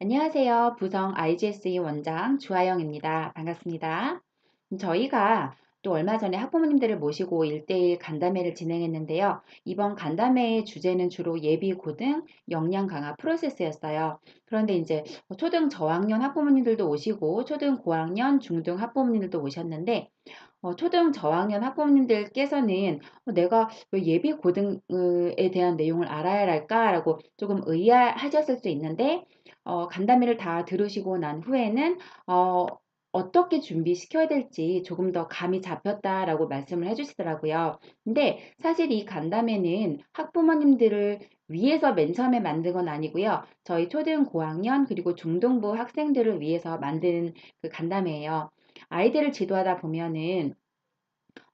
안녕하세요. 부성 IGSE 원장 주하영입니다. 반갑습니다. 저희가 또 얼마 전에 학부모님들을 모시고 1대1 간담회를 진행했는데요. 이번 간담회의 주제는 주로 예비 고등 역량 강화 프로세스였어요. 그런데 이제 초등 저학년 학부모님들도 오시고 초등 고학년 중등 학부모님들도 오셨는데 초등 저학년 학부모님들께서는 내가 왜 예비 고등에 대한 내용을 알아야 할까라고 조금 의아하셨을 수 있는데 간담회를 다 들으시고 난 후에는 어, 어떻게 준비시켜야 될지 조금 더 감이 잡혔다라고 말씀을 해주시더라고요. 근데 사실 이 간담회는 학부모님들을 위해서 맨 처음에 만든 건 아니고요. 저희 초등 고학년 그리고 중등부 학생들을 위해서 만든 그 간담회예요. 아이들을 지도하다 보면은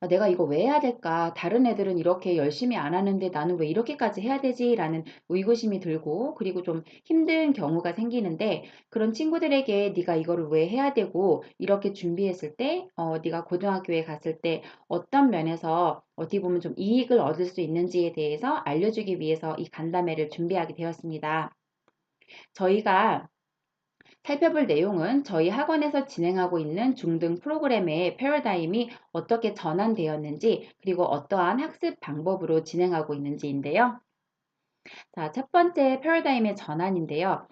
내가 이거 왜 해야 될까? 다른 애들은 이렇게 열심히 안 하는데 나는 왜 이렇게까지 해야 되지? 라는 의구심이 들고 그리고 좀 힘든 경우가 생기는데 그런 친구들에게 네가 이거를 왜 해야 되고 이렇게 준비했을 때 네가 고등학교에 갔을 때 어떤 면에서 어떻게 보면 좀 이익을 얻을 수 있는지에 대해서 알려주기 위해서 이 간담회를 준비하게 되었습니다. 저희가 살펴볼 내용은 저희 학원에서 진행하고 있는 중등 프로그램의 패러다임이 어떻게 전환되었는지 그리고 어떠한 학습 방법으로 진행하고 있는지인데요. 자, 첫 번째 패러다임의 전환인데요.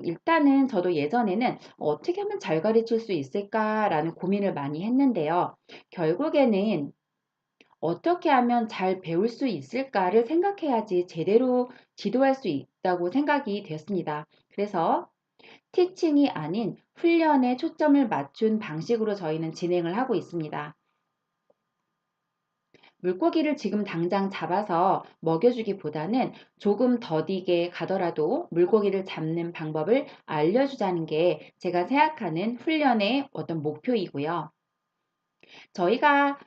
일단은 저도 예전에는 어떻게 하면 잘 가르칠 수 있을까라는 고민을 많이 했는데요. 결국에는 어떻게 하면 잘 배울 수 있을까를 생각해야지 제대로 지도할 수 있다고 생각이 됐습니다. 그래서 티칭이 아닌 훈련에 초점을 맞춘 방식으로 저희는 진행을 하고 있습니다. 물고기를 지금 당장 잡아서 먹여주기보다는 조금 더디게 가더라도 물고기를 잡는 방법을 알려주자는 게 제가 생각하는 훈련의 어떤 목표이고요. 저희가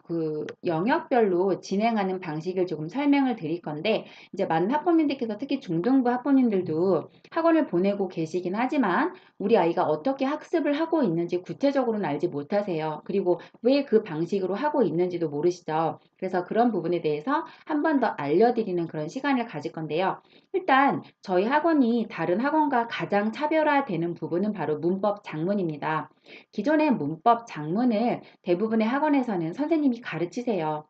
그 영역별로 진행하는 방식을 조금 설명을 드릴 건데 이제 많은 학부모님들께서 특히 중등부 학부모님들도 학원을 보내고 계시긴 하지만 우리 아이가 어떻게 학습을 하고 있는지 구체적으로는 알지 못하세요. 그리고 왜 그 방식으로 하고 있는지도 모르시죠. 그래서 그런 부분에 대해서 한 번 더 알려드리는 그런 시간을 가질 건데요. 일단 저희 학원이 다른 학원과 가장 차별화되는 부분은 바로 문법 작문입니다. 기존의 문법 작문을 대부분의 학원에서는 선생님이 가르치세요.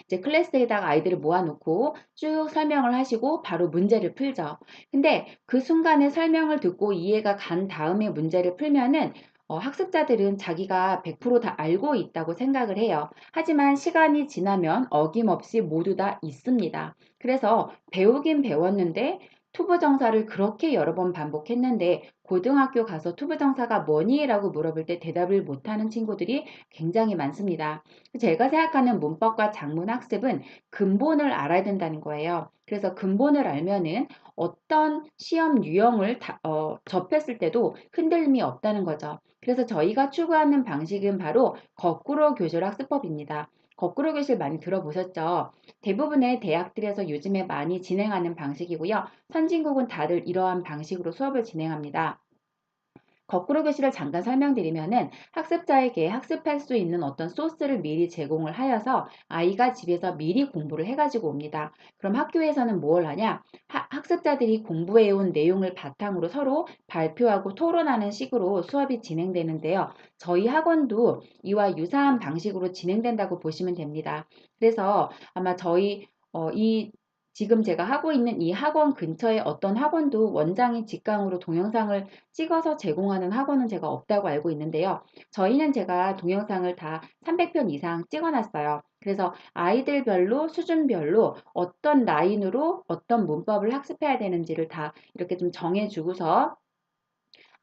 이제 클래스에다가 아이들을 모아놓고 쭉 설명을 하시고 바로 문제를 풀죠. 근데 그 순간에 설명을 듣고 이해가 간 다음에 문제를 풀면은 학습자들은 자기가 100%다 알고 있다고 생각을 해요. 하지만 시간이 지나면 어김없이 모두 다 있습니다. 그래서 배우긴 배웠는데 투부정사를 그렇게 여러 번 반복했는데 고등학교 가서 투부정사가 뭐니? 라고 물어볼 때 대답을 못하는 친구들이 굉장히 많습니다. 제가 생각하는 문법과 작문 학습은 근본을 알아야 된다는 거예요. 그래서 근본을 알면은 어떤 시험 유형을 접했을 때도 흔들림이 없다는 거죠. 그래서 저희가 추구하는 방식은 바로 거꾸로 교실 학습법입니다. 거꾸로 교실 많이 들어보셨죠? 대부분의 대학들에서 요즘에 많이 진행하는 방식이고요. 선진국은 다들 이러한 방식으로 수업을 진행합니다. 거꾸로 교실을 잠깐 설명드리면은 학습자에게 학습할 수 있는 어떤 소스를 미리 제공을 하여서 아이가 집에서 미리 공부를 해가지고 옵니다. 그럼 학교에서는 뭘 하냐? 학습자들이 공부해온 내용을 바탕으로 서로 발표하고 토론하는 식으로 수업이 진행되는데요. 저희 학원도 이와 유사한 방식으로 진행된다고 보시면 됩니다. 그래서 아마 저희 이 지금 제가 하고 있는 이 학원 근처에 어떤 학원도 원장이 직강으로 동영상을 찍어서 제공하는 학원은 제가 없다고 알고 있는데요. 저희는 제가 동영상을 다 300편 이상 찍어놨어요. 그래서 아이들별로 수준별로 어떤 라인으로 어떤 문법을 학습해야 되는지를 다 이렇게 좀 정해주고서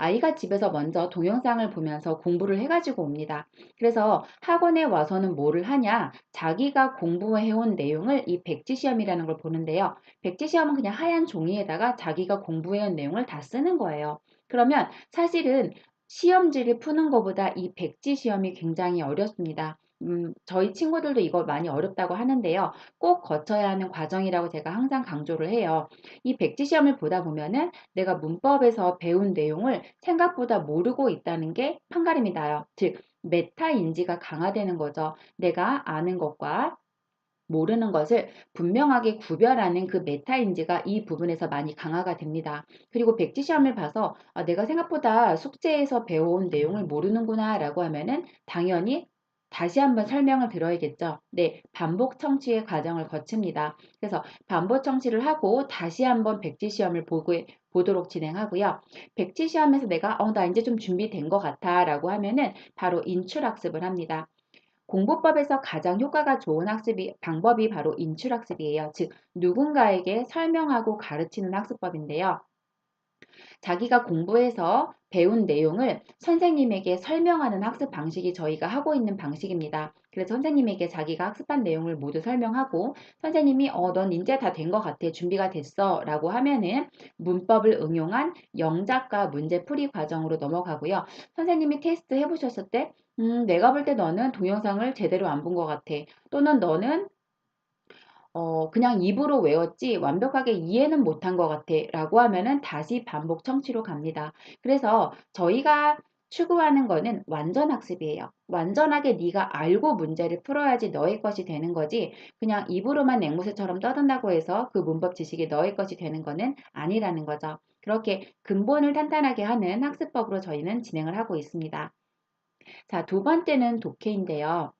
아이가 집에서 먼저 동영상을 보면서 공부를 해가지고 옵니다. 그래서 학원에 와서는 뭐를 하냐? 자기가 공부해온 내용을 이 백지 시험이라는 걸 보는데요. 백지 시험은 그냥 하얀 종이에다가 자기가 공부해온 내용을 다 쓰는 거예요. 그러면 사실은 시험지를 푸는 것보다 이 백지 시험이 굉장히 어렵습니다. 저희 친구들도 이거 많이 어렵다고 하는데요. 꼭 거쳐야 하는 과정이라고 제가 항상 강조를 해요. 이 백지 시험을 보다 보면은 내가 문법에서 배운 내용을 생각보다 모르고 있다는 게 판가름이 나요. 즉, 메타 인지가 강화되는 거죠. 내가 아는 것과 모르는 것을 분명하게 구별하는 그 메타인지가 이 부분에서 많이 강화가 됩니다. 그리고 백지 시험을 봐서 내가 생각보다 숙제에서 배워온 내용을 모르는구나 라고 하면은 당연히 다시 한번 설명을 들어야겠죠. 네, 반복 청취의 과정을 거칩니다. 그래서 반복 청취를 하고 다시 한번 백지 시험을 보도록 진행하고요. 백지 시험에서 내가 나 이제 좀 준비된 것 같아 라고 하면은 바로 인출학습을 합니다. 공부법에서 가장 효과가 좋은 방법이 바로 인출학습이에요. 즉, 누군가에게 설명하고 가르치는 학습법인데요. 자기가 공부해서 배운 내용을 선생님에게 설명하는 학습 방식이 저희가 하고 있는 방식입니다. 그래서 선생님에게 자기가 학습한 내용을 모두 설명하고 선생님이 넌 이제 다 된 것 같아. 준비가 됐어. 라고 하면은 문법을 응용한 영작과 문제풀이 과정으로 넘어가고요. 선생님이 테스트 해보셨을 때 내가 볼 때 너는 동영상을 제대로 안 본 것 같아. 또는 너는 그냥 입으로 외웠지 완벽하게 이해는 못한 것 같아 라고 하면은 다시 반복 청취로 갑니다. 그래서 저희가 추구하는 거는 완전 학습이에요. 완전하게 네가 알고 문제를 풀어야지 너의 것이 되는 거지 그냥 입으로만 앵무새처럼 떠든다고 해서 그 문법 지식이 너의 것이 되는 거는 아니라는 거죠. 그렇게 근본을 탄탄하게 하는 학습법으로 저희는 진행을 하고 있습니다. 자, 두 번째는 독해인데요.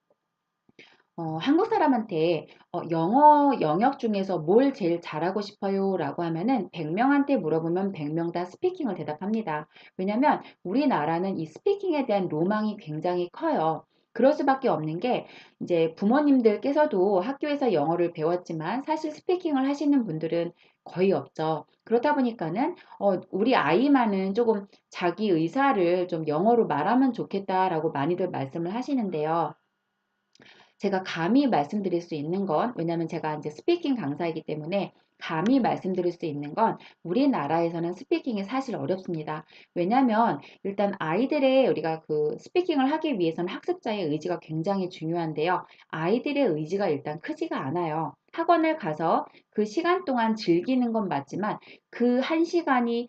한국 사람한테 영어 영역 중에서 뭘 제일 잘하고 싶어요? 라고 하면은 100명한테 물어보면 100명 다 스피킹을 대답합니다. 왜냐면 우리나라는 이 스피킹에 대한 로망이 굉장히 커요. 그럴 수밖에 없는 게 이제 부모님들께서도 학교에서 영어를 배웠지만 사실 스피킹을 하시는 분들은 거의 없죠. 그렇다 보니까는 우리 아이만은 조금 자기 의사를 좀 영어로 말하면 좋겠다라고 많이들 말씀을 하시는데요. 제가 감히 말씀드릴 수 있는 건 왜냐하면 제가 이제 스피킹 강사이기 때문에 감히 말씀드릴 수 있는 건 우리나라에서는 스피킹이 사실 어렵습니다. 왜냐하면 일단 아이들의 우리가 그 스피킹을 하기 위해서는 학습자의 의지가 굉장히 중요한데요. 아이들의 의지가 일단 크지가 않아요. 학원을 가서 그 시간 동안 즐기는 건 맞지만 그 한 시간이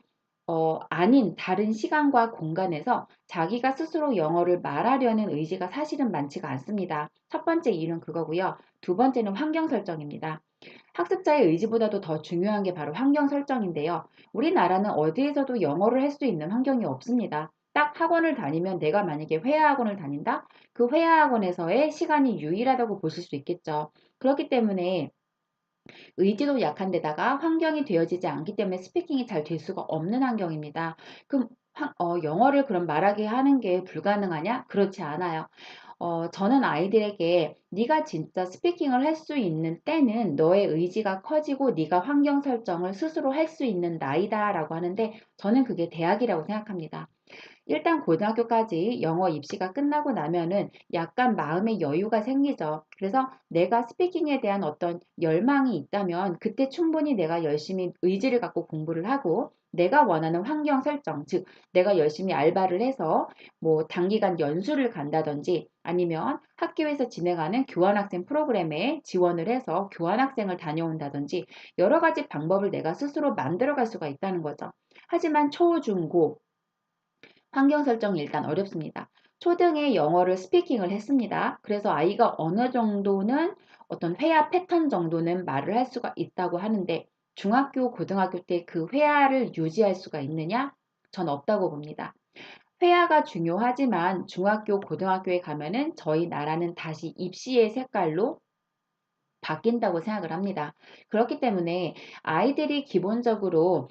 아닌 다른 시간과 공간에서 자기가 스스로 영어를 말하려는 의지가 사실은 많지가 않습니다. 첫 번째 이유는 그거고요. 두 번째는 환경 설정입니다. 학습자의 의지보다도 더 중요한 게 바로 환경 설정인데요. 우리나라는 어디에서도 영어를 할 수 있는 환경이 없습니다. 딱 학원을 다니면 내가 만약에 회화 학원을 다닌다? 그 회화 학원에서의 시간이 유일하다고 보실 수 있겠죠. 그렇기 때문에 의지도 약한 데다가 환경이 되어지지 않기 때문에 스피킹이 잘 될 수가 없는 환경입니다. 그럼 영어를 그럼 말하게 하는 게 불가능하냐? 그렇지 않아요. 저는 아이들에게 네가 진짜 스피킹을 할 수 있는 때는 너의 의지가 커지고 네가 환경 설정을 스스로 할 수 있는 나이다라고 하는데 저는 그게 대학이라고 생각합니다. 일단 고등학교까지 영어 입시가 끝나고 나면은 약간 마음의 여유가 생기죠. 그래서 내가 스피킹에 대한 어떤 열망이 있다면 그때 충분히 내가 열심히 의지를 갖고 공부를 하고 내가 원하는 환경 설정, 즉 내가 열심히 알바를 해서 뭐 단기간 연수를 간다든지 아니면 학교에서 진행하는 교환학생 프로그램에 지원을 해서 교환학생을 다녀온다든지 여러 가지 방법을 내가 스스로 만들어 갈 수가 있다는 거죠. 하지만 초, 중, 고 환경 설정이 일단 어렵습니다. 초등에 영어를 스피킹을 했습니다. 그래서 아이가 어느 정도는 어떤 회화 패턴 정도는 말을 할 수가 있다고 하는데 중학교, 고등학교 때 그 회화를 유지할 수가 있느냐? 전 없다고 봅니다. 회화가 중요하지만 중학교, 고등학교에 가면은 저희 나라는 다시 입시의 색깔로 바뀐다고 생각을 합니다. 그렇기 때문에 아이들이 기본적으로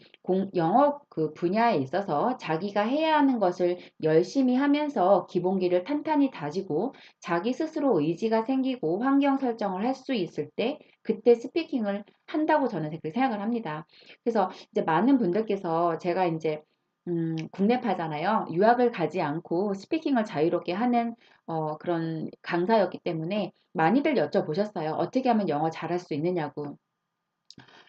영어 그 분야에 있어서 자기가 해야 하는 것을 열심히 하면서 기본기를 탄탄히 다지고 자기 스스로 의지가 생기고 환경 설정을 할 수 있을 때 그때 스피킹을 한다고 저는 그렇게 생각을 합니다. 그래서 이제 많은 분들께서 제가 이제 국내파잖아요. 유학을 가지 않고 스피킹을 자유롭게 하는 그런 강사였기 때문에 많이들 여쭤보셨어요. 어떻게 하면 영어 잘할 수 있느냐고.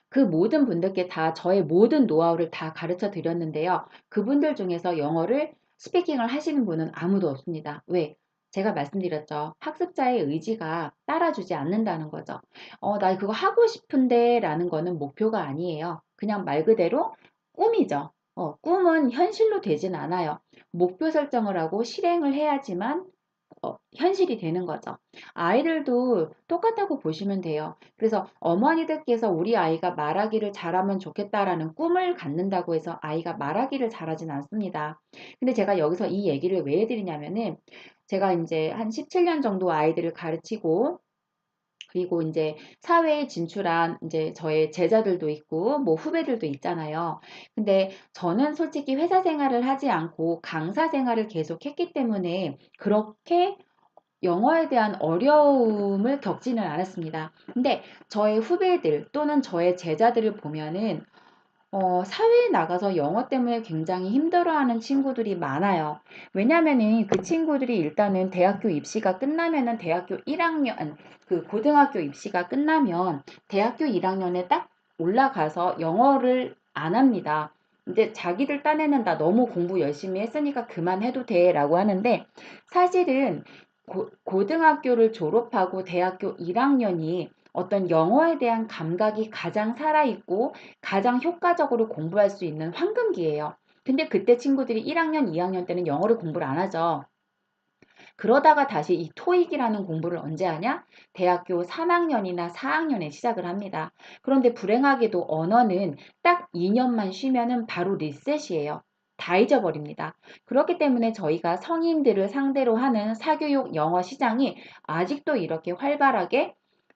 그 모든 분들께 다 저의 모든 노하우를 다 가르쳐 드렸는데요. 그분들 중에서 영어를 스피킹을 하시는 분은 아무도 없습니다. 왜? 제가 말씀드렸죠. 학습자의 의지가 따라주지 않는다는 거죠. 나 그거 하고 싶은데 라는 거는 목표가 아니에요. 그냥 말 그대로 꿈이죠. 꿈은 현실로 되진 않아요. 목표 설정을 하고 실행을 해야지만 현실이 되는 거죠. 아이들도 똑같다고 보시면 돼요. 그래서 어머니들께서 우리 아이가 말하기를 잘하면 좋겠다라는 꿈을 갖는다고 해서 아이가 말하기를 잘하진 않습니다. 근데 제가 여기서 이 얘기를 왜 해드리냐면은 제가 이제 한 17년 정도 아이들을 가르치고 그리고 이제 사회에 진출한 이제 저의 제자들도 있고 뭐 후배들도 있잖아요. 근데 저는 솔직히 회사 생활을 하지 않고 강사 생활을 계속 했기 때문에 그렇게 영어에 대한 어려움을 겪지는 않았습니다. 근데 저의 후배들 또는 저의 제자들을 보면은 사회에 나가서 영어 때문에 굉장히 힘들어하는 친구들이 많아요. 왜냐면은 그 친구들이 일단은 대학교 입시가 끝나면은 대학교 1학년, 그 고등학교 입시가 끝나면 대학교 1학년에 딱 올라가서 영어를 안 합니다. 이제 자기들 딴에는 나 너무 공부 열심히 했으니까 그만해도 돼 라고 하는데 사실은 고등학교를 졸업하고 대학교 1학년이 어떤 영어에 대한 감각이 가장 살아있고 가장 효과적으로 공부할 수 있는 황금기예요. 근데 그때 친구들이 1학년, 2학년 때는 영어를 공부를 안 하죠. 그러다가 다시 이 토익이라는 공부를 언제 하냐? 대학교 3학년이나 4학년에 시작을 합니다. 그런데 불행하게도 언어는 딱 2년만 쉬면은 바로 리셋이에요. 다 잊어버립니다. 그렇기 때문에 저희가 성인들을 상대로 하는 사교육 영어 시장이 아직도 이렇게 활발하게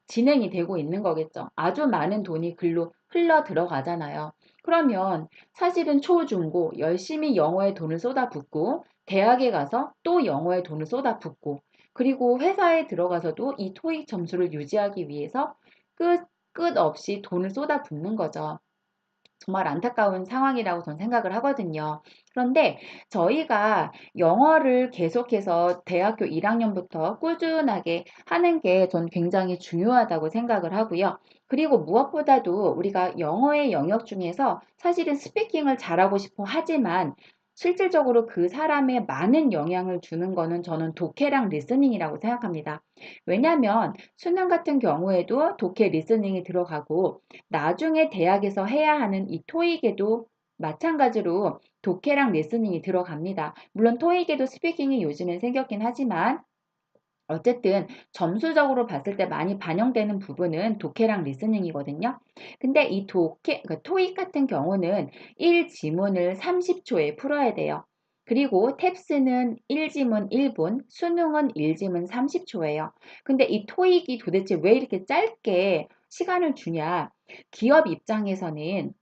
진행이 되고 있는 거겠죠. 아주 많은 돈이 글로 흘러 들어가잖아요. 그러면 사실은 초, 중, 고 열심히 영어에 돈을 쏟아붓고 대학에 가서 또 영어에 돈을 쏟아붓고 그리고 회사에 들어가서도 이 토익 점수를 유지하기 위해서 끝없이 돈을 쏟아붓는 거죠. 정말 안타까운 상황이라고 저는 생각을 하거든요. 그런데 저희가 영어를 계속해서 대학교 1학년부터 꾸준하게 하는 게 전 굉장히 중요하다고 생각을 하고요. 그리고 무엇보다도 우리가 영어의 영역 중에서 사실은 스피킹을 잘하고 싶어 하지만 실질적으로 그 사람에 많은 영향을 주는 거는 저는 독해랑 리스닝이라고 생각합니다. 왜냐하면 수능 같은 경우에도 독해 리스닝이 들어가고 나중에 대학에서 해야 하는 이 토익에도 마찬가지로 독해랑 리스닝이 들어갑니다. 물론 토익에도 스피킹이 요즘엔 생겼긴 하지만 어쨌든 점수적으로 봤을 때 많이 반영되는 부분은 독해랑 리스닝이거든요. 근데 이 그러니까 토익 같은 경우는 1지문을 30초에 풀어야 돼요. 그리고 탭스는 1지문 1분, 수능은 1지문 30초예요. 근데 이 토익이 도대체 왜 이렇게 짧게 시간을 주냐? 기업 입장에서는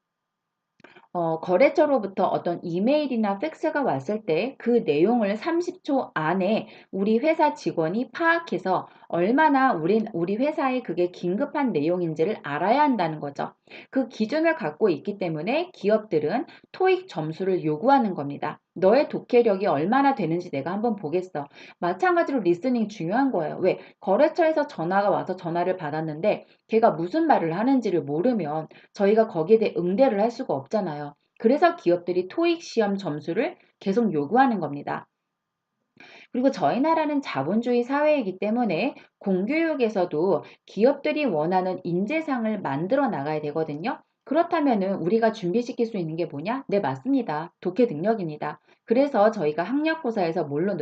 거래처로부터 어떤 이메일이나 팩스가 왔을 때 그 내용을 30초 안에 우리 회사 직원이 파악해서 얼마나 우리 회사에 그게 긴급한 내용인지를 알아야 한다는 거죠. 그 기준을 갖고 있기 때문에 기업들은 토익 점수를 요구하는 겁니다. 너의 독해력이 얼마나 되는지 내가 한번 보겠어. 마찬가지로 리스닝 중요한 거예요. 왜? 거래처에서 전화가 와서 전화를 받았는데 걔가 무슨 말을 하는지를 모르면 저희가 거기에 대해 응대를 할 수가 없잖아요. 그래서 기업들이 토익 시험 점수를 계속 요구하는 겁니다. 그리고 저희 나라는 자본주의 사회이기 때문에 공교육에서도 기업들이 원하는 인재상을 만들어 나가야 되거든요. 그렇다면은 우리가 준비시킬 수 있는 게 뭐냐? 네, 맞습니다. 독해 능력입니다. 그래서 저희가 학력고사에서 뭘로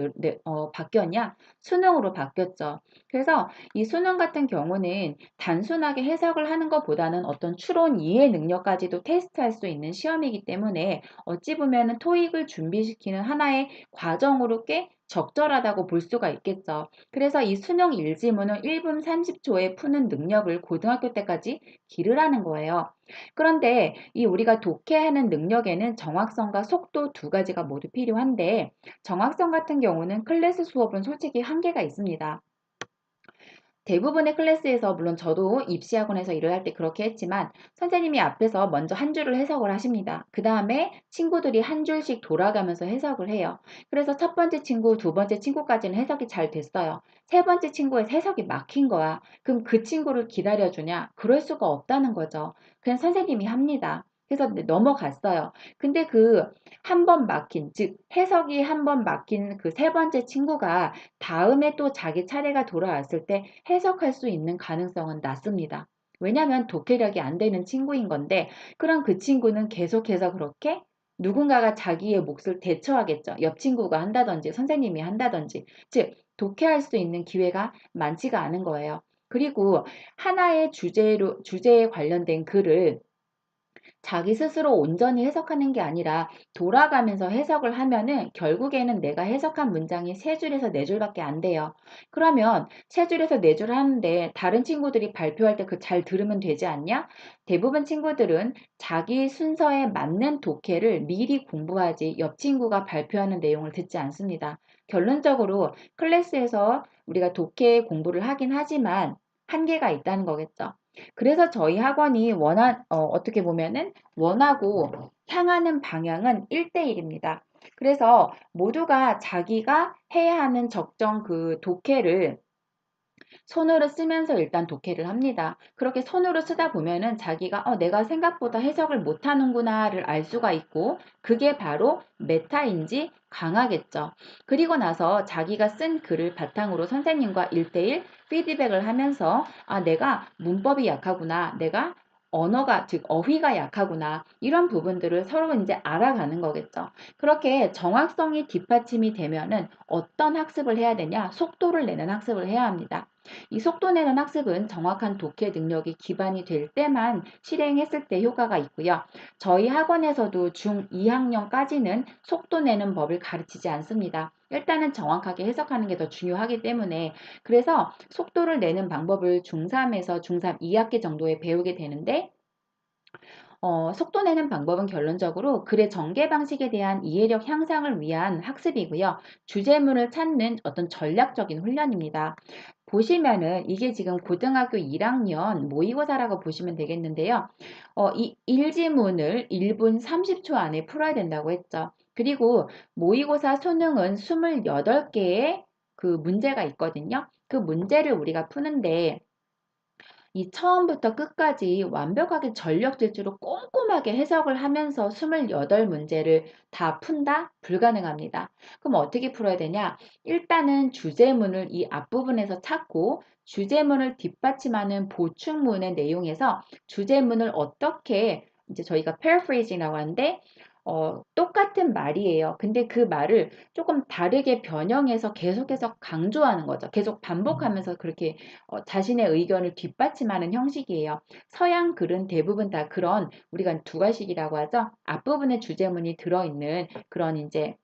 바뀌었냐? 수능으로 바뀌었죠. 그래서 이 수능 같은 경우는 단순하게 해석을 하는 것보다는 어떤 추론 이해 능력까지도 테스트할 수 있는 시험이기 때문에 어찌 보면은 토익을 준비시키는 하나의 과정으로 꽤 적절하다고 볼 수가 있겠죠. 그래서 이 수능 일지문을 1분 30초에 푸는 능력을 고등학교 때까지 기르라는 거예요. 그런데 이 우리가 독해하는 능력에는 정확성과 속도 두 가지가 모두 필요한데 정확성 같은 경우는 클래스 수업은 솔직히 한계가 있습니다. 대부분의 클래스에서 물론 저도 입시학원에서 일을 할 때 그렇게 했지만 선생님이 앞에서 먼저 한 줄을 해석을 하십니다. 그 다음에 친구들이 한 줄씩 돌아가면서 해석을 해요. 그래서 첫 번째 친구, 두 번째 친구까지는 해석이 잘 됐어요. 세 번째 친구의 해석이 막힌 거야. 그럼 그 친구를 기다려주냐? 그럴 수가 없다는 거죠. 그냥 선생님이 합니다. 그래서 넘어갔어요. 근데 그 한 번 막힌, 즉 해석이 한 번 막힌 그 세 번째 친구가 다음에 또 자기 차례가 돌아왔을 때 해석할 수 있는 가능성은 낮습니다. 왜냐하면 독해력이 안 되는 친구인 건데, 그럼 그 친구는 계속해서 그렇게 누군가가 자기의 몫을 대처하겠죠. 옆 친구가 한다든지, 선생님이 한다든지. 즉, 독해할 수 있는 기회가 많지가 않은 거예요. 그리고 하나의 주제에 관련된 글을 자기 스스로 온전히 해석하는 게 아니라 돌아가면서 해석을 하면은 결국에는 내가 해석한 문장이 세 줄에서 네 줄밖에 안 돼요. 그러면 세 줄에서 네 줄 하는데 다른 친구들이 발표할 때 그 잘 들으면 되지 않냐? 대부분 친구들은 자기 순서에 맞는 독해를 미리 공부하지 옆 친구가 발표하는 내용을 듣지 않습니다. 결론적으로 클래스에서 우리가 독해 공부를 하긴 하지만 한계가 있다는 거겠죠. 그래서 저희 학원이 어떻게 보면은 원하고 향하는 방향은 1대1입니다. 그래서 모두가 자기가 해야 하는 적정 그 독해를 손으로 쓰면서 일단 독해를 합니다. 그렇게 손으로 쓰다 보면은 자기가 내가 생각보다 해석을 못하는구나를 알 수가 있고 그게 바로 메타인지 강하겠죠. 그리고 나서 자기가 쓴 글을 바탕으로 선생님과 1대1 피드백을 하면서 내가 문법이 약하구나. 내가 언어가, 즉, 어휘가 약하구나. 이런 부분들을 서로 이제 알아가는 거겠죠. 그렇게 정확성이 뒷받침이 되면은 어떤 학습을 해야 되냐? 속도를 내는 학습을 해야 합니다. 이 속도 내는 학습은 정확한 독해 능력이 기반이 될 때만 실행했을 때 효과가 있고요. 저희 학원에서도 중2학년까지는 속도 내는 법을 가르치지 않습니다. 일단은 정확하게 해석하는 게 더 중요하기 때문에 그래서 속도를 내는 방법을 중3에서 중3 2학기 정도에 배우게 되는데 속도 내는 방법은 결론적으로 글의 전개 방식에 대한 이해력 향상을 위한 학습이고요. 주제문을 찾는 어떤 전략적인 훈련입니다. 보시면은 이게 지금 고등학교 1학년 모의고사라고 보시면 되겠는데요. 이 일지문을 1분 30초 안에 풀어야 된다고 했죠. 그리고 모의고사 수능은 28개의 그 문제가 있거든요. 그 문제를 우리가 푸는데 이 처음부터 끝까지 완벽하게 전력 질주로 꼼꼼하게 해석을 하면서 28문제를 다 푼다? 불가능합니다. 그럼 어떻게 풀어야 되냐? 일단은 주제문을 이 앞부분에서 찾고 주제문을 뒷받침하는 보충문의 내용에서 주제문을 어떻게 이제 저희가 paraphrasing이라고 하는데 똑같은 말이에요. 근데 그 말을 조금 다르게 변형해서 계속해서 강조하는 거죠. 계속 반복하면서 그렇게 자신의 의견을 뒷받침하는 형식이에요. 서양 글은 대부분 다 그런 우리가 두가식이라고 하죠. 앞부분에 주제문이 들어있는 그런 이제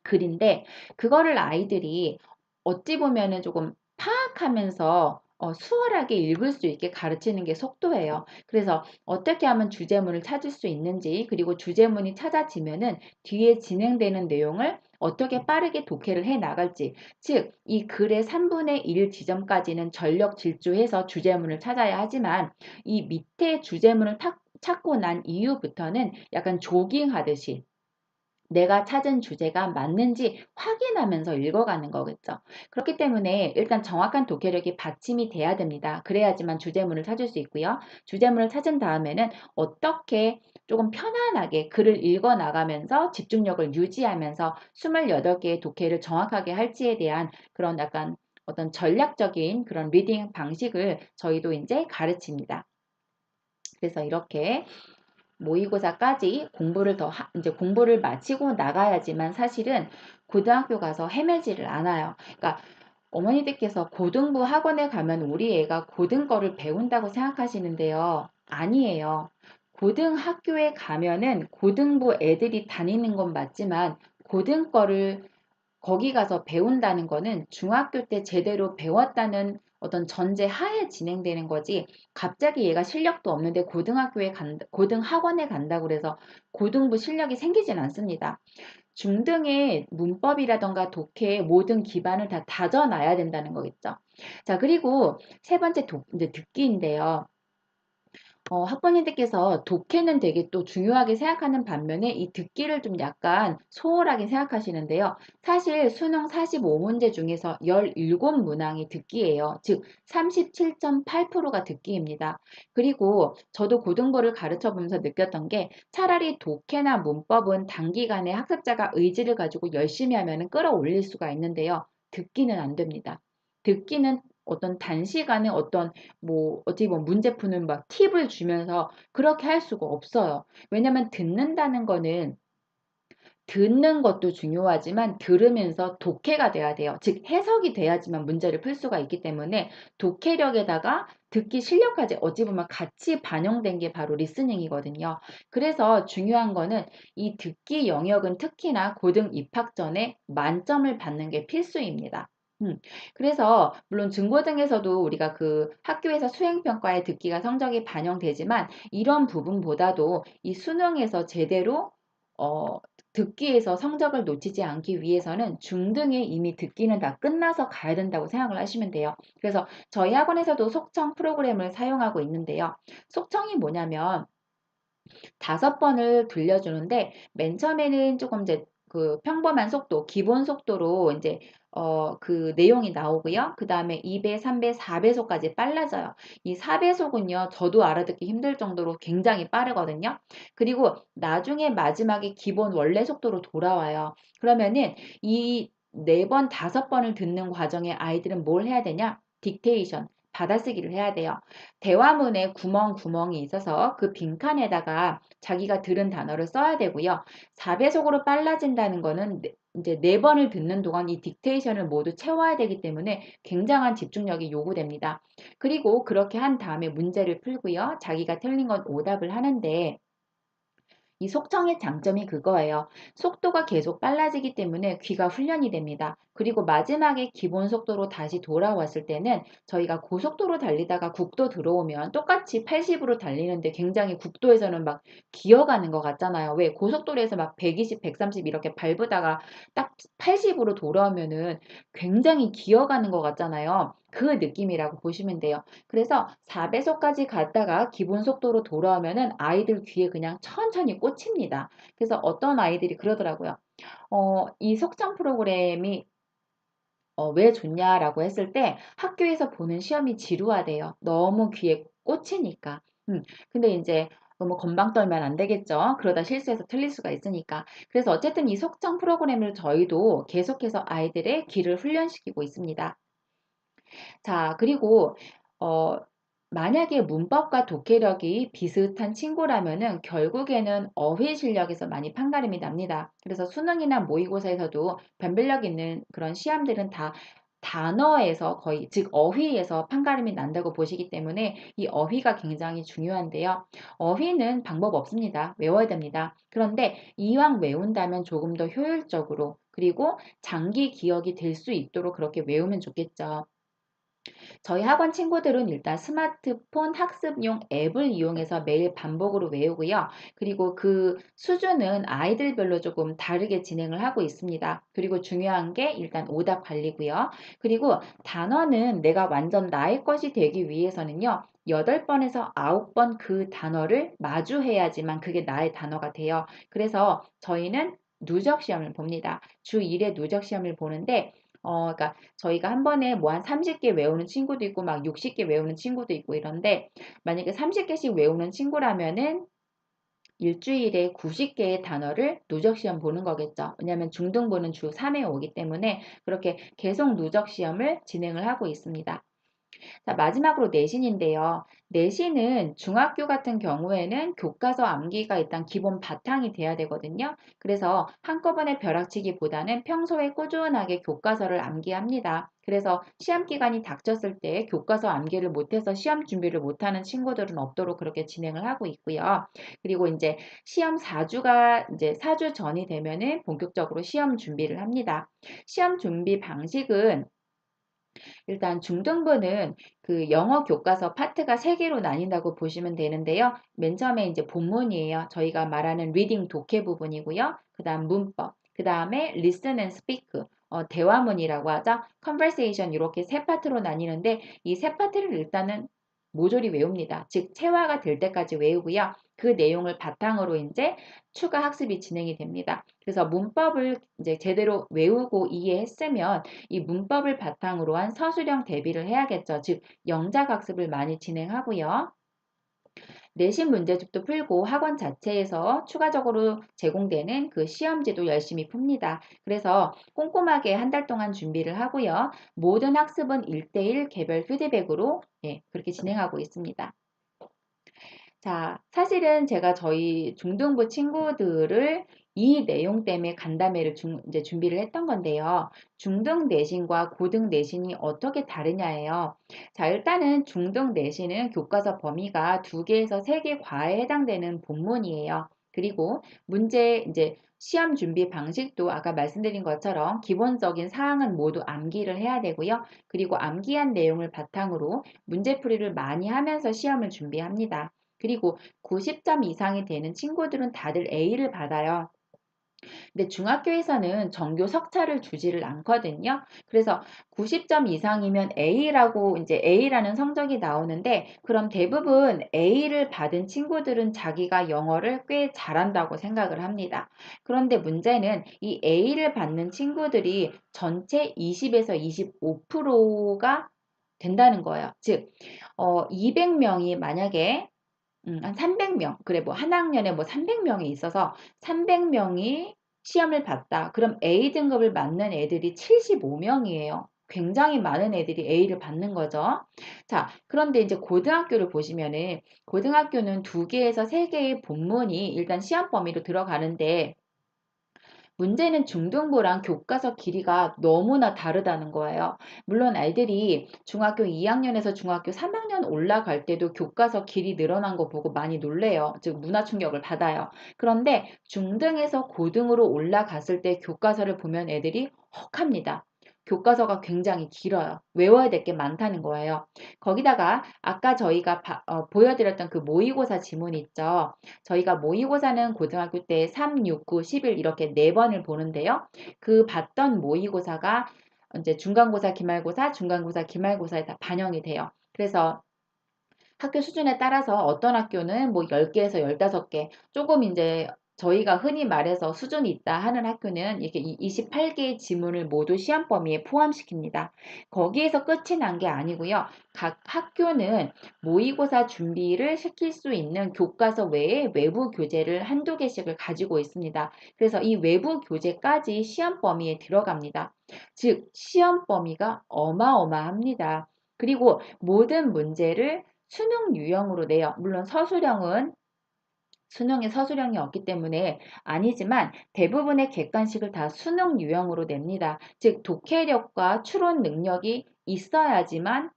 글인데 그거를 아이들이 어찌 보면은 조금 파악하면서 수월하게 읽을 수 있게 가르치는 게 속도예요. 그래서 어떻게 하면 주제문을 찾을 수 있는지 그리고 주제문이 찾아지면은 뒤에 진행되는 내용을 어떻게 빠르게 독해를 해 나갈지 즉 이 글의 3분의 1 지점까지는 전력 질주해서 주제문을 찾아야 하지만 이 밑에 주제문을 찾고 난 이후부터는 약간 조깅하듯이 내가 찾은 주제가 맞는지 확인하면서 읽어가는 거겠죠. 그렇기 때문에 일단 정확한 독해력이 받침이 돼야 됩니다. 그래야지만 주제문을 찾을 수 있고요. 주제문을 찾은 다음에는 어떻게 조금 편안하게 글을 읽어 나가면서 집중력을 유지하면서 28개의 독해를 정확하게 할지에 대한 그런 약간 어떤 전략적인 그런 리딩 방식을 저희도 이제 가르칩니다. 그래서 이렇게 모의고사까지 이제 공부를 마치고 나가야지만 사실은 고등학교 가서 헤매지를 않아요. 그러니까 어머니들께서 고등부 학원에 가면 우리 애가 고등 거를 배운다고 생각하시는데요. 아니에요. 고등학교에 가면은 고등부 애들이 다니는 건 맞지만 고등 거를 거기 가서 배운다는 거는 중학교 때 제대로 배웠다는 어떤 전제 하에 진행되는 거지 갑자기 얘가 실력도 없는데 고등 학원에 간다고 그래서 고등부 실력이 생기진 않습니다. 중등의 문법이라던가 독해의 모든 기반을 다 다져놔야 된다는 거겠죠. 자, 그리고 세 번째 이제 듣기인데요. 학부모님들께서 독해는 되게 또 중요하게 생각하는 반면에 이 듣기를 좀 약간 소홀하게 생각하시는데요. 사실 수능 45문제 중에서 17문항이 듣기예요. 즉 37.8%가 듣기입니다. 그리고 저도 고등부를 가르쳐 보면서 느꼈던 게 차라리 독해나 문법은 단기간에 학습자가 의지를 가지고 열심히 하면 끌어올릴 수가 있는데요. 듣기는 안 됩니다. 듣기는 어떤 단시간에 어떤 어떻게 보면 문제 푸는 막 팁을 주면서 그렇게 할 수가 없어요. 왜냐면 듣는다는 거는 듣는 것도 중요하지만 들으면서 독해가 돼야 돼요. 즉 해석이 돼야지만 문제를 풀 수가 있기 때문에 독해력에다가 듣기 실력까지 어찌 보면 같이 반영된 게 바로 리스닝이거든요. 그래서 중요한 거는 이 듣기 영역은 특히나 고등 입학 전에 만점을 받는 게 필수입니다. 음, 그래서 물론 중고등에서도 우리가 그 학교에서 수행평가에 듣기가 성적이 반영되지만 이런 부분보다도 이 수능에서 제대로 어, 듣기에서 성적을 놓치지 않기 위해서는 중등에 이미 듣기는 다 끝나서 가야 된다고 생각을 하시면 돼요. 그래서 저희 학원에서도 속청 프로그램을 사용하고 있는데요. 속청이 뭐냐면 5번을 들려주는데 맨 처음에는 조금 이제 그 평범한 속도, 기본 속도로 이제 그 내용이 나오고요. 그 다음에 2배, 3배, 4배속까지 빨라져요. 이 4배속은요, 저도 알아듣기 힘들 정도로 굉장히 빠르거든요. 그리고 나중에 마지막에 기본 원래 속도로 돌아와요. 그러면은 이 4번, 5번을 듣는 과정에 아이들은 뭘 해야 되냐? 딕테이션, 받아쓰기를 해야 돼요. 대화문에 구멍이 있어서 그 빈칸에다가 자기가 들은 단어를 써야 되고요. 4배속으로 빨라진다는 거는 이제 4번을 듣는 동안 이 딕테이션을 모두 채워야 되기 때문에 굉장한 집중력이 요구됩니다. 그리고 그렇게 한 다음에 문제를 풀고요. 자기가 틀린 건 오답을 하는데 이 속청의 장점이 그거예요. 속도가 계속 빨라지기 때문에 귀가 훈련이 됩니다. 그리고 마지막에 기본 속도로 다시 돌아왔을 때는 저희가 고속도로 달리다가 국도 들어오면 똑같이 80으로 달리는데 굉장히 국도에서는 막 기어가는 것 같잖아요. 왜? 고속도로에서 막 120, 130 이렇게 밟으다가 딱 80으로 돌아오면은 굉장히 기어가는 것 같잖아요. 그 느낌이라고 보시면 돼요. 그래서 4배속까지 갔다가 기본 속도로 돌아오면은 아이들 귀에 그냥 천천히 꽂힙니다. 그래서 어떤 아이들이 그러더라고요. 이 속정 프로그램이 왜 좋냐라고 했을 때 학교에서 보는 시험이 지루하대요. 너무 귀에 꽂히니까. 근데 이제 너무 건방 떨면 안 되겠죠. 그러다 실수해서 틀릴 수가 있으니까. 그래서 어쨌든 이 속정 프로그램을 저희도 계속해서 아이들의 귀를 훈련시키고 있습니다. 자, 그리고 어, 만약에 문법과 독해력이 비슷한 친구라면은 결국에는 어휘 실력에서 많이 판가름이 납니다. 그래서 수능이나 모의고사에서도 변별력 있는 그런 시험들은 다 단어에서 거의, 즉 어휘에서 판가름이 난다고 보시기 때문에 이 어휘가 굉장히 중요한데요. 어휘는 방법 없습니다. 외워야 됩니다. 그런데 이왕 외운다면 조금 더 효율적으로 그리고 장기 기억이 될 수 있도록 그렇게 외우면 좋겠죠. 저희 학원 친구들은 일단 스마트폰 학습용 앱을 이용해서 매일 반복으로 외우고요. 그리고 그 수준은 아이들별로 조금 다르게 진행을 하고 있습니다. 그리고 중요한 게 일단 오답 관리고요. 그리고 단어는 내가 완전 나의 것이 되기 위해서는요. 8번에서 9번 그 단어를 마주해야지만 그게 나의 단어가 돼요. 그래서 저희는 누적 시험을 봅니다. 주 1회 누적 시험을 보는데 그러니까 저희가 한 번에 뭐 한 30개 외우는 친구도 있고 막 60개 외우는 친구도 있고 이런데 만약에 30개씩 외우는 친구라면은 일주일에 90개의 단어를 누적 시험 보는 거겠죠. 왜냐하면 중등부는 주 3회 오기 때문에 그렇게 계속 누적 시험을 진행을 하고 있습니다. 자, 마지막으로 내신인데요. 내신은 중학교 같은 경우에는 교과서 암기가 일단 기본 바탕이 돼야 되거든요. 그래서 한꺼번에 벼락치기보다는 평소에 꾸준하게 교과서를 암기합니다. 그래서 시험 기간이 닥쳤을 때 교과서 암기를 못해서 시험 준비를 못하는 친구들은 없도록 그렇게 진행을 하고 있고요. 그리고 이제 시험 4주가 이제 4주 전이 되면은 본격적으로 시험 준비를 합니다. 시험 준비 방식은 일단 중등부는 그 영어 교과서 파트가 3개로 나뉜다고 보시면 되는데요. 맨 처음에 이제 본문이에요. 저희가 말하는 리딩 독해 부분이고요. 그다음 문법, 그다음에 listen and speak 대화문이라고 하죠. conversation 이렇게 3파트로 나뉘는데 이 3파트를 일단은 모조리 외웁니다. 즉 체화가 될 때까지 외우고요. 그 내용을 바탕으로 이제 추가 학습이 진행이 됩니다. 그래서 문법을 이제 제대로 외우고 이해했으면 이 문법을 바탕으로 한 서술형 대비를 해야겠죠. 즉 영작 학습을 많이 진행하고요. 내신 문제집도 풀고 학원 자체에서 추가적으로 제공되는 그 시험지도 열심히 풉니다. 그래서 꼼꼼하게 한 달 동안 준비를 하고요. 모든 학습은 1대1 개별 피드백으로 그렇게 진행하고 있습니다. 자, 사실은 제가 저희 중등부 친구들을 이 내용 때문에 간담회를 이제 준비를 했던 건데요. 중등 내신과 고등 내신이 어떻게 다르냐예요. 자, 일단은 중등 내신은 교과서 범위가 2개에서 3개 과에 해당되는 본문이에요. 그리고 문제 이제 시험 준비 방식도 아까 말씀드린 것처럼 기본적인 사항은 모두 암기를 해야 되고요. 그리고 암기한 내용을 바탕으로 문제풀이를 많이 하면서 시험을 준비합니다. 그리고 90점 이상이 되는 친구들은 다들 A를 받아요. 근데 중학교에서는 정교 석차를 주지를 않거든요. 그래서 90점 이상이면 A라고 이제 A라는 성적이 나오는데 그럼 대부분 A를 받은 친구들은 자기가 영어를 꽤 잘한다고 생각을 합니다. 그런데 문제는 이 A를 받는 친구들이 전체 20에서 25%가 된다는 거예요. 즉, 200명이 만약에 한 300명, 그래, 뭐, 한 학년에 뭐 300명이 있어서 300명이 시험을 봤다. 그럼 A 등급을 맞는 애들이 75명이에요. 굉장히 많은 애들이 A를 받는 거죠. 자, 그런데 이제 고등학교를 보시면은, 고등학교는 2개에서 3개의 본문이 일단 시험 범위로 들어가는데, 문제는 중등부랑 교과서 길이가 너무나 다르다는 거예요. 물론 아이들이 중학교 2학년에서 중학교 3학년 올라갈 때도 교과서 길이 늘어난 거 보고 많이 놀래요. 즉 문화 충격을 받아요. 그런데 중등에서 고등으로 올라갔을 때 교과서를 보면 애들이 헉합니다. 교과서가 굉장히 길어요. 외워야 될 게 많다는 거예요. 거기다가 아까 저희가 보여드렸던 그 모의고사 지문 있죠. 저희가 모의고사는 고등학교 때 3, 6, 9, 11 이렇게 4번을 보는데요. 그 봤던 모의고사가 이제 중간고사, 기말고사, 중간고사, 기말고사에 다 반영이 돼요. 그래서 학교 수준에 따라서 어떤 학교는 뭐 10개에서 15개, 조금 이제 저희가 흔히 말해서 수준이 있다 하는 학교는 이렇게 28개의 지문을 모두 시험 범위에 포함시킵니다. 거기에서 끝이 난 게 아니고요. 각 학교는 모의고사 준비를 시킬 수 있는 교과서 외에 외부 교재를 한두 개씩을 가지고 있습니다. 그래서 이 외부 교재까지 시험 범위에 들어갑니다. 즉, 시험 범위가 어마어마합니다. 그리고 모든 문제를 수능 유형으로 내요. 물론 수능에 서술형이 없기 때문에 아니지만 대부분의 객관식을 다 수능 유형으로 냅니다. 즉 독해력과 추론 능력이 있어야지만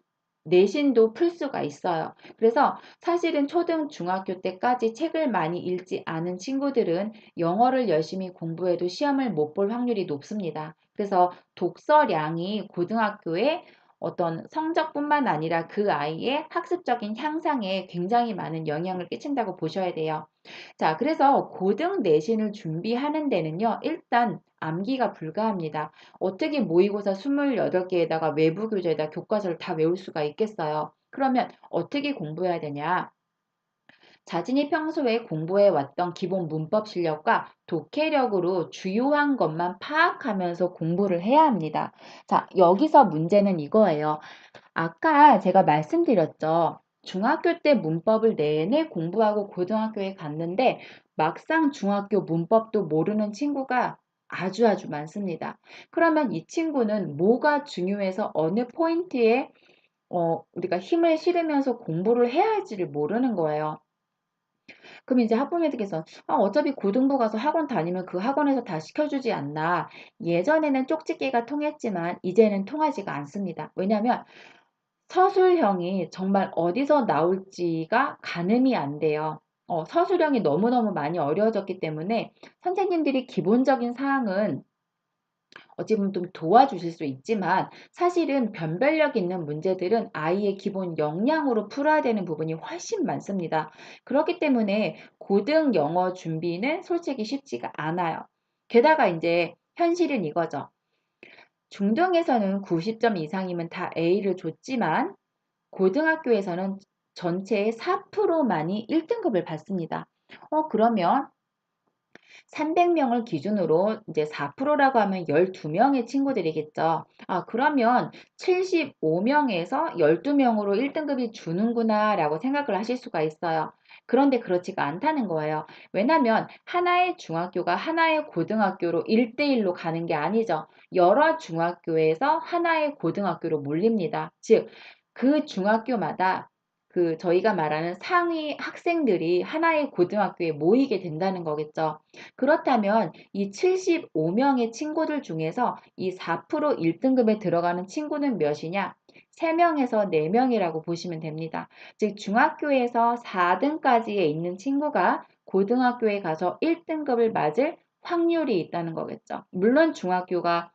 내신도 풀 수가 있어요. 그래서 사실은 초등, 중학교 때까지 책을 많이 읽지 않은 친구들은 영어를 열심히 공부해도 시험을 못 볼 확률이 높습니다. 그래서 독서량이 고등학교에 어떤 성적뿐만 아니라 그 아이의 학습적인 향상에 굉장히 많은 영향을 끼친다고 보셔야 돼요. 자, 그래서 고등 내신을 준비하는 데는요, 일단 암기가 불가합니다. 어떻게 모의고사 28개에다가 외부 교재에다 교과서를 다 외울 수가 있겠어요? 그러면 어떻게 공부해야 되냐? 자신이 평소에 공부해 왔던 기본 문법 실력과 독해력으로 주요한 것만 파악하면서 공부를 해야 합니다. 자, 여기서 문제는 이거예요. 아까 제가 말씀드렸죠. 중학교 때 문법을 내내 공부하고 고등학교에 갔는데 막상 중학교 문법도 모르는 친구가 아주 많습니다. 그러면 이 친구는 뭐가 중요해서 어느 포인트에 우리가 힘을 실으면서 공부를 해야 할지를 모르는 거예요. 그럼 이제 학부모님께서 어차피 고등부 가서 학원 다니면 그 학원에서 다 시켜주지 않나. 예전에는 쪽집게가 통했지만 이제는 통하지가 않습니다. 왜냐하면 서술형이 정말 어디서 나올지가 가늠이 안 돼요. 서술형이 너무너무 많이 어려워졌기 때문에 선생님들이 기본적인 사항은 어찌 보면 좀 도와주실 수 있지만 사실은 변별력 있는 문제들은 아이의 기본 역량으로 풀어야 되는 부분이 훨씬 많습니다. 그렇기 때문에 고등 영어 준비는 솔직히 쉽지가 않아요. 게다가 이제 현실은 이거죠. 중등에서는 90점 이상이면 다 A를 줬지만 고등학교에서는 전체의 4%만이 1등급을 받습니다. 그러면 300명을 기준으로 이제 4%라고 하면 12명의 친구들이겠죠. 그러면 75명에서 12명으로 1등급이 주는구나 라고 생각을 하실 수가 있어요. 그런데 그렇지가 않다는 거예요. 왜냐하면 하나의 중학교가 하나의 고등학교로 1대1로 가는 게 아니죠. 여러 중학교에서 하나의 고등학교로 몰립니다. 즉, 그 중학교마다 저희가 말하는 상위 학생들이 하나의 고등학교에 모이게 된다는 거겠죠. 그렇다면 이 75명의 친구들 중에서 이 4% 1등급에 들어가는 친구는 몇이냐? 3명에서 4명이라고 보시면 됩니다. 즉, 중학교에서 4등까지에 있는 친구가 고등학교에 가서 1등급을 맞을 확률이 있다는 거겠죠. 물론 중학교가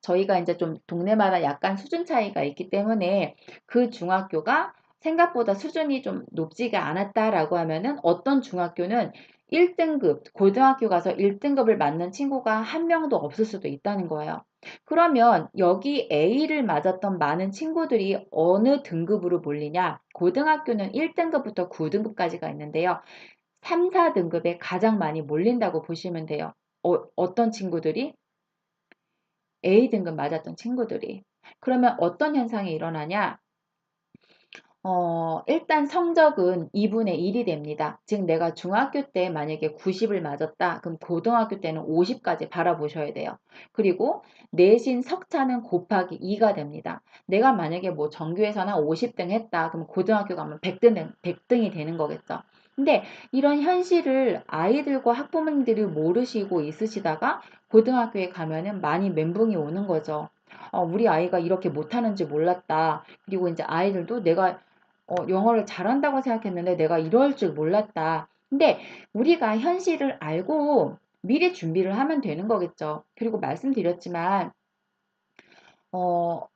저희가 이제 좀 동네마다 약간 수준 차이가 있기 때문에 그 중학교가 생각보다 수준이 좀 높지가 않았다라고 하면은 어떤 중학교는 1등급, 고등학교 가서 1등급을 맞는 친구가 한 명도 없을 수도 있다는 거예요. 그러면 여기 A를 맞았던 많은 친구들이 어느 등급으로 몰리냐? 고등학교는 1등급부터 9등급까지가 있는데요. 3, 4등급에 가장 많이 몰린다고 보시면 돼요. 어떤 친구들이? A등급 맞았던 친구들이. 그러면 어떤 현상이 일어나냐? 일단 성적은 2분의 1이 됩니다. 즉, 내가 중학교 때 만약에 90을 맞았다. 그럼 고등학교 때는 50까지 바라보셔야 돼요. 그리고 내신 석차는 곱하기 2가 됩니다. 내가 만약에 뭐 정규에서나 50등 했다. 그럼 고등학교 가면 100등이 되는 거겠죠. 근데 이런 현실을 아이들과 학부모님들이 모르시고 있으시다가 고등학교에 가면은 많이 멘붕이 오는 거죠. 우리 아이가 이렇게 못하는지 몰랐다. 그리고 이제 아이들도 내가 영어를 잘한다고 생각했는데 내가 이럴 줄 몰랐다. 근데 우리가 현실을 알고 미리 준비를 하면 되는 거겠죠. 그리고 말씀드렸지만, 어,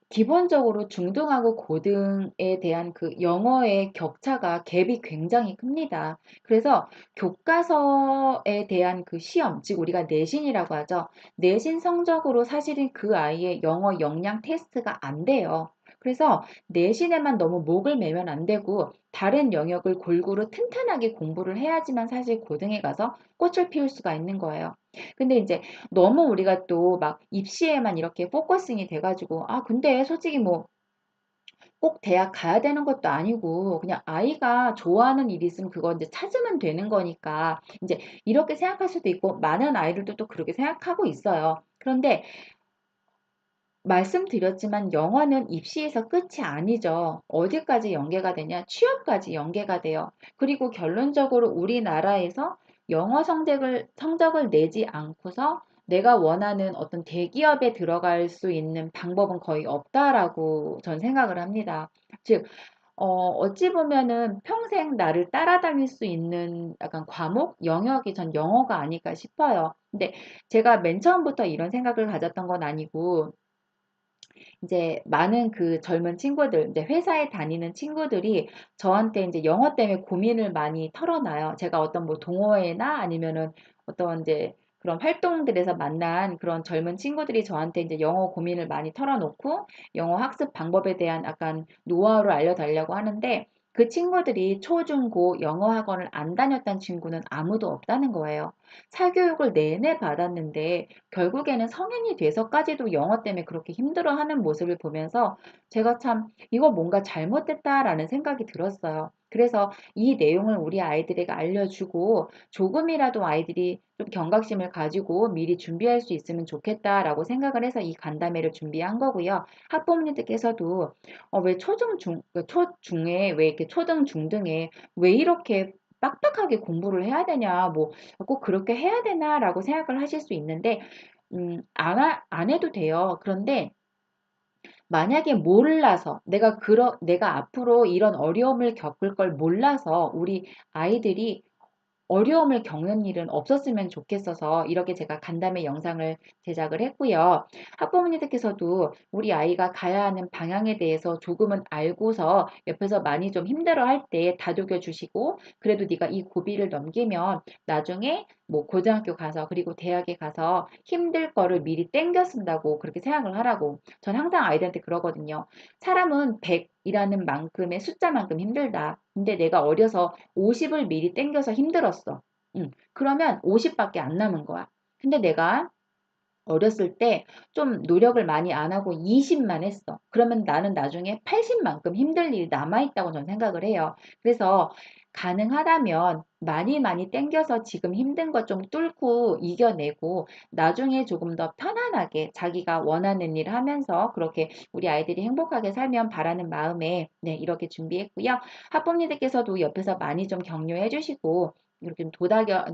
기본적으로 중등하고 고등에 대한 그 영어의 격차가 갭이 굉장히 큽니다. 그래서 교과서에 대한 그 시험, 즉 우리가 내신이라고 하죠. 내신 성적으로 사실은 그 아이의 영어 역량 테스트가 안 돼요. 그래서 내신에만 너무 목을 매면 안 되고 다른 영역을 골고루 튼튼하게 공부를 해야지만 사실 고등에 가서 꽃을 피울 수가 있는 거예요. 근데 이제 너무 우리가 또 막 입시에만 이렇게 포커싱이 돼가지고, 근데 솔직히 뭐 꼭 대학 가야 되는 것도 아니고, 그냥 아이가 좋아하는 일이 있으면 그거 이제 찾으면 되는 거니까, 이제 이렇게 생각할 수도 있고, 많은 아이들도 또 그렇게 생각하고 있어요. 그런데 말씀드렸지만 영어는 입시에서 끝이 아니죠. 어디까지 연계가 되냐? 취업까지 연계가 돼요. 그리고 결론적으로 우리나라에서 영어 성적을 내지 않고서 내가 원하는 어떤 대기업에 들어갈 수 있는 방법은 거의 없다라고 전 생각을 합니다. 즉, 어찌 보면은 평생 나를 따라다닐 수 있는 약간 과목, 영역이 전 영어가 아닐까 싶어요. 근데 제가 맨 처음부터 이런 생각을 가졌던 건 아니고, 이제 많은 그 젊은 친구들, 이제 회사에 다니는 친구들이 저한테 이제 영어 때문에 고민을 많이 털어놔요. 제가 어떤 뭐 동호회나 아니면은 어떤 이제 그런 활동들에서 만난 그런 젊은 친구들이 저한테 이제 영어 고민을 많이 털어놓고 영어 학습 방법에 대한 약간 노하우를 알려달라고 하는데 그 친구들이 초, 중, 고 영어 학원을 안 다녔다는 친구는 아무도 없다는 거예요. 사교육을 내내 받았는데 결국에는 성인이 돼서까지도 영어 때문에 그렇게 힘들어하는 모습을 보면서 제가 참 이거 뭔가 잘못됐다라는 생각이 들었어요. 그래서 이 내용을 우리 아이들에게 알려주고 조금이라도 아이들이 좀 경각심을 가지고 미리 준비할 수 있으면 좋겠다라고 생각을 해서 이 간담회를 준비한 거고요. 학부모님들께서도 왜 초중에 왜 이렇게 초등 중등에 왜 이렇게 빡빡하게 공부를 해야 되냐, 뭐 꼭 그렇게 해야 되나라고 생각을 하실 수 있는데, 안 해도 돼요. 그런데 만약에 몰라서 내가 앞으로 이런 어려움을 겪을 걸 몰라서 우리 아이들이 어려움을 겪는 일은 없었으면 좋겠어서 이렇게 제가 간담회 영상을 제작을 했고요. 학부모님들께서도 우리 아이가 가야 하는 방향에 대해서 조금은 알고서 옆에서 많이 좀 힘들어할 때 다독여 주시고 그래도 네가 이 고비를 넘기면 나중에 뭐 고등학교 가서 그리고 대학에 가서 힘들 거를 미리 땡겨 쓴다고 그렇게 생각을 하라고. 전 항상 아이들한테 그러거든요. 사람은 100이라는 만큼의 숫자만큼 힘들다. 근데 내가 어려서 50을 미리 땡겨서 힘들었어. 그러면 50밖에 안 남은 거야. 근데 내가 어렸을 때 좀 노력을 많이 안 하고 20만 했어. 그러면 나는 나중에 80만큼 힘들 일이 남아있다고 저는 생각을 해요. 그래서 가능하다면 많이 많이 땡겨서 지금 힘든 거 좀 뚫고 이겨내고 나중에 조금 더 편안하게 자기가 원하는 일을 하면서 그렇게 우리 아이들이 행복하게 살면 바라는 마음에 네, 이렇게 준비했고요. 학부모님들께서도 옆에서 많이 좀 격려해 주시고 이렇게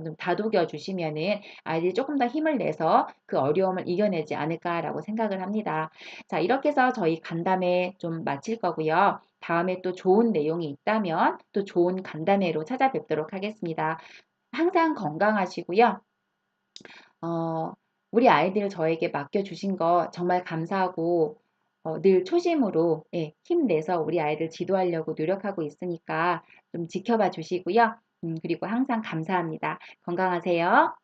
좀 다독여 주시면은 아이들이 조금 더 힘을 내서 그 어려움을 이겨내지 않을까라고 생각을 합니다. 자, 이렇게 해서 저희 간담회 좀 마칠 거고요. 다음에 또 좋은 내용이 있다면 또 좋은 간담회로 찾아뵙도록 하겠습니다. 항상 건강하시고요. 어, 우리 아이들 저에게 맡겨주신 거 정말 감사하고 늘 초심으로 예, 힘내서 우리 아이들 지도하려고 노력하고 있으니까 좀 지켜봐 주시고요. 그리고 항상 감사합니다. 건강하세요.